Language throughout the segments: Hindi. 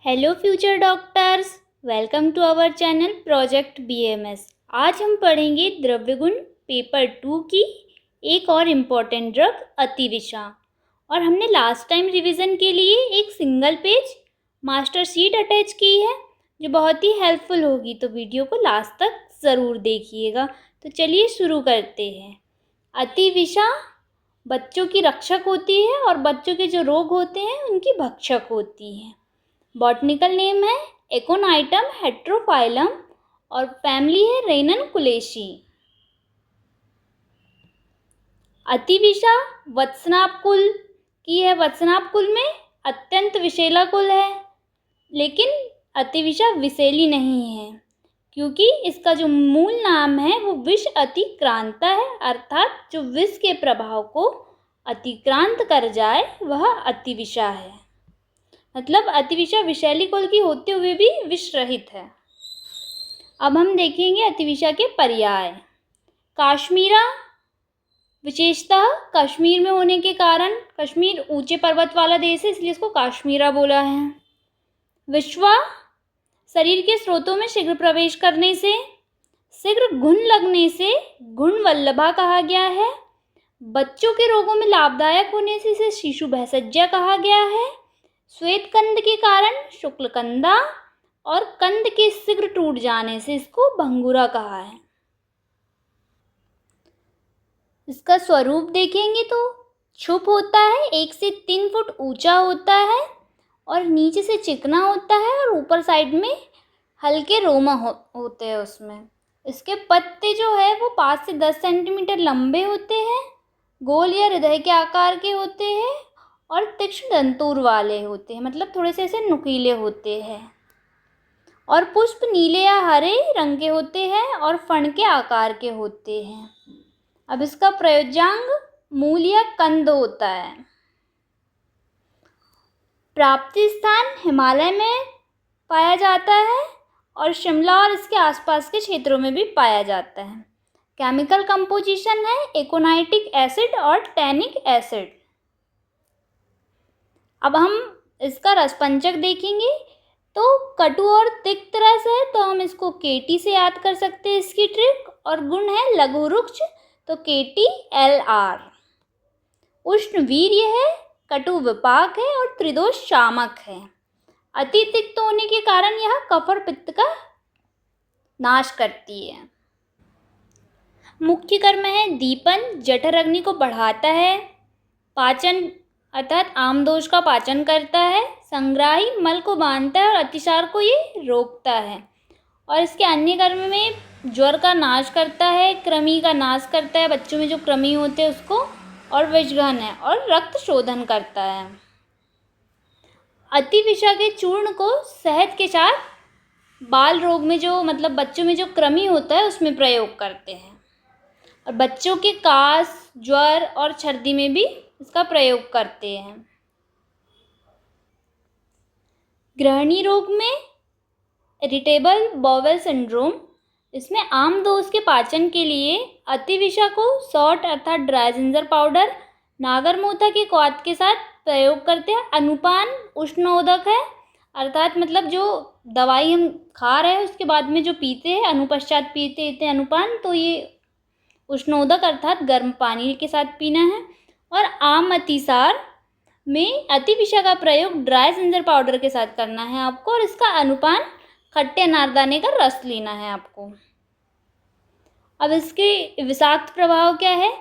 Hello future doctors, welcome to our channel project BMS. आज हम पढ़ेंगे द्रव्यगुण पेपर 2 की एक और इम्पॉर्टेंट ड्रग अतिविषा। और हमने लास्ट टाइम रिवीजन के लिए एक single page master sheet attach की है जो बहुत ही हेल्पफुल होगी, तो वीडियो को लास्ट तक ज़रूर देखिएगा। तो चलिए शुरू करते हैं। अतिविषा बच्चों की रक्षक होती है और बच्चों के जो रोग होते हैं उनकी भक्षक होती है। बॉटनिकल नेम है एकोनाइटम हेट्रोफाइलम और फैमिली है रेननकुलेसी। अतिविषा वत्सनाभ कुल की है। वत्सनाभ कुल में अत्यंत विषैला कुल है, लेकिन अतिविषा विषैली नहीं है क्योंकि इसका जो मूल नाम है वो विष अतिक्रांता है, अर्थात जो विष के प्रभाव को अतिक्रांत कर जाए वह अतिविषा है। मतलब अतिविषा विषैली कुल की होते हुए भी विष रहित है। अब हम देखेंगे अतिविषा के पर्याय। काश्मीरा, विशेषतः कश्मीर में होने के कारण, कश्मीर ऊंचे पर्वत वाला देश है इसलिए इसको काश्मीरा बोला है। विश्वा, शरीर के स्रोतों में शीघ्र प्रवेश करने से, शीघ्र घुन लगने से घुन वल्लभा कहा गया है। बच्चों के रोगों में लाभदायक होने से इसे शिशु भैषज्या कहा गया है। श्वेत कंद के कारण शुक्लकंदा और कंद के शीघ्र टूट जाने से इसको भंगुरा कहा है। इसका स्वरूप देखेंगे तो छुप होता है, 1 से 3 फुट ऊंचा होता है और नीचे से चिकना होता है और ऊपर साइड में हल्के रोमा होते हैं उसमें। इसके पत्ते जो है वो 5 से 10 सेंटीमीटर लंबे होते हैं, गोल या हृदय के आकार के होते हैं और तीक्ष्ण दंतूर वाले होते हैं, मतलब थोड़े से ऐसे नुकीले होते हैं। और पुष्प नीले या हरे रंग के होते हैं और फण के आकार के होते हैं। अब इसका प्रयोज्यांग मूल या कंद होता है। प्राप्ति स्थान हिमालय में पाया जाता है और शिमला और इसके आसपास के क्षेत्रों में भी पाया जाता है। केमिकल कंपोजिशन है एकोनाइटिक एसिड और टैनिक एसिड। अब हम इसका रसपंचक देखेंगे तो कटु और तिक्त रस है तो हम इसको केटी से याद कर सकते हैं इसकी ट्रिक। और गुण है लघु रुक्ष तो KTLR। उष्ण वीर्य है, कटु विपाक है और त्रिदोष शामक है। अति तिक्त होने के कारण यह कफ और पित्त का नाश करती है। मुख्य कर्म है दीपन, जठर अग्नि को बढ़ाता है, पाचन अर्थात आमदोष का पाचन करता है, संग्राही मल को बांधता है और अतिसार को ये रोकता है। और इसके अन्य कर्म में ज्वर का नाश करता है, कृमि का नाश करता है, बच्चों में जो कृमि होते हैं उसको, और विषघन है और रक्त शोधन करता है। अतिविषा के चूर्ण को शहद के साथ बाल रोग में जो मतलब बच्चों में जो कृमि होता है उसमें प्रयोग करते हैं। और बच्चों के कास, ज्वर और सर्दी में भी इसका प्रयोग करते हैं। गृहिणी रोग में इरिटेबल बाउल सिंड्रोम, इसमें आमदोष के पाचन के लिए अतिविषा को सॉल्ट अर्थात ड्राई जिंजर पाउडर नागरमोथा के क्वाथ के साथ प्रयोग करते हैं। अनुपान उष्णोदक है, अर्थात मतलब जो दवाई हम खा रहे हैं उसके बाद में जो पीते हैं अनुपश्चात पीते हैं अनुपान, तो ये उष्णोदक अर्थात गर्म पानी के साथ पीना है। और आम अतिसार में अतिविषा का प्रयोग ड्राई जिंजर पाउडर के साथ करना है आपको और इसका अनुपान खट्टे अनारदाने का रस लेना है आपको। अब इसके विषाक्त प्रभाव क्या है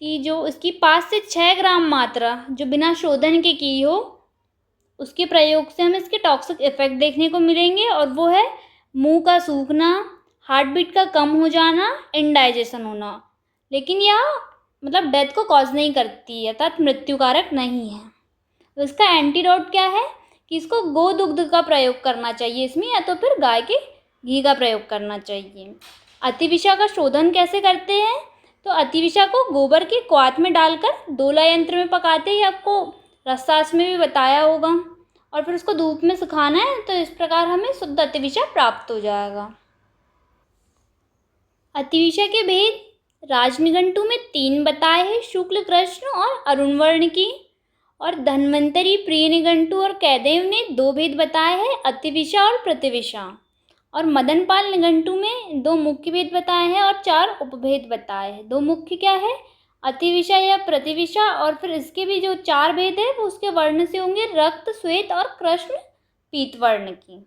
कि जो इसकी 5 से 6 ग्राम मात्रा जो बिना शोधन के की हो उसके प्रयोग से हमें इसके टॉक्सिक इफेक्ट देखने को मिलेंगे और वो है मुंह का सूखना, हार्ट बीट का कम हो जाना, इनडाइजेशन होना। लेकिन यह मतलब डेथ को कॉज नहीं करती, अर्थात मृत्युकारक नहीं है। तो इसका एंटीडोट क्या है कि इसको गोदुग्ध का प्रयोग करना चाहिए इसमें, या तो फिर गाय के घी का प्रयोग करना चाहिए। अतिविषा का शोधन कैसे करते हैं तो अतिविषा को गोबर के क्वाथ में डालकर दोला यंत्र में पकाते हैं, आपको रसशास्त्र में भी बताया होगा। और फिर उसको धूप में सुखाना है, तो इस प्रकार हमें शुद्ध अतिविषा प्राप्त हो जाएगा। अतिविषा के भेद राजनिघंटु में 3 बताए हैं, शुक्ल, कृष्ण और अरुण वर्ण की। और धन्वंतरी, प्रिय निघंटु और कैदेव ने 2 भेद बताए हैं, अतिविषा और प्रतिविषा। और मदनपाल निघंटु में 2 मुख्य भेद बताए हैं और 4 उपभेद बताए हैं। 2 मुख्य क्या है, अतिविषा या प्रतिविषा, और फिर इसके भी जो 4 भेद है वो उसके वर्ण से होंगे, रक्त, श्वेत और कृष्ण पीत वर्ण की।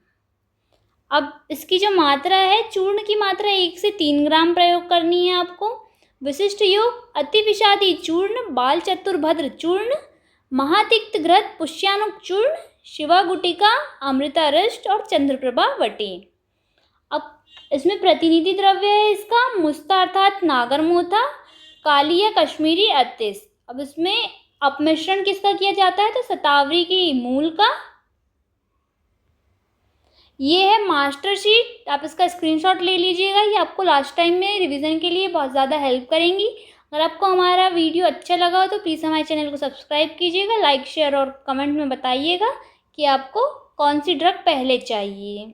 अब इसकी जो मात्रा है, चूर्ण की मात्रा 1 से 3 ग्राम प्रयोग करनी है आपको। विशिष्ट योग, अति विषादी चूर्ण, बाल चतुर्भद्र चूर्ण, महातिक्त घृत, पुष्यानुक चूर्ण, शिवा गुटिका, अमृतारिष्ट और चंद्रप्रभा वटी। अब इसमें प्रतिनिधि द्रव्य है इसका मुस्ता अर्थात नागरमोथा, काली या कश्मीरी अतिस। अब इसमें अपमिश्रण किसका किया जाता है, तो शतावरी की मूल का। ये है मास्टर शीट, आप इसका स्क्रीनशॉट ले लीजिएगा, ये आपको लास्ट टाइम में रिवीजन के लिए बहुत ज़्यादा हेल्प करेंगी। अगर आपको हमारा वीडियो अच्छा लगा हो तो प्लीज़ हमारे चैनल को सब्सक्राइब कीजिएगा, लाइक शेयर और कमेंट में बताइएगा कि आपको कौन सी ड्रग पहले चाहिए।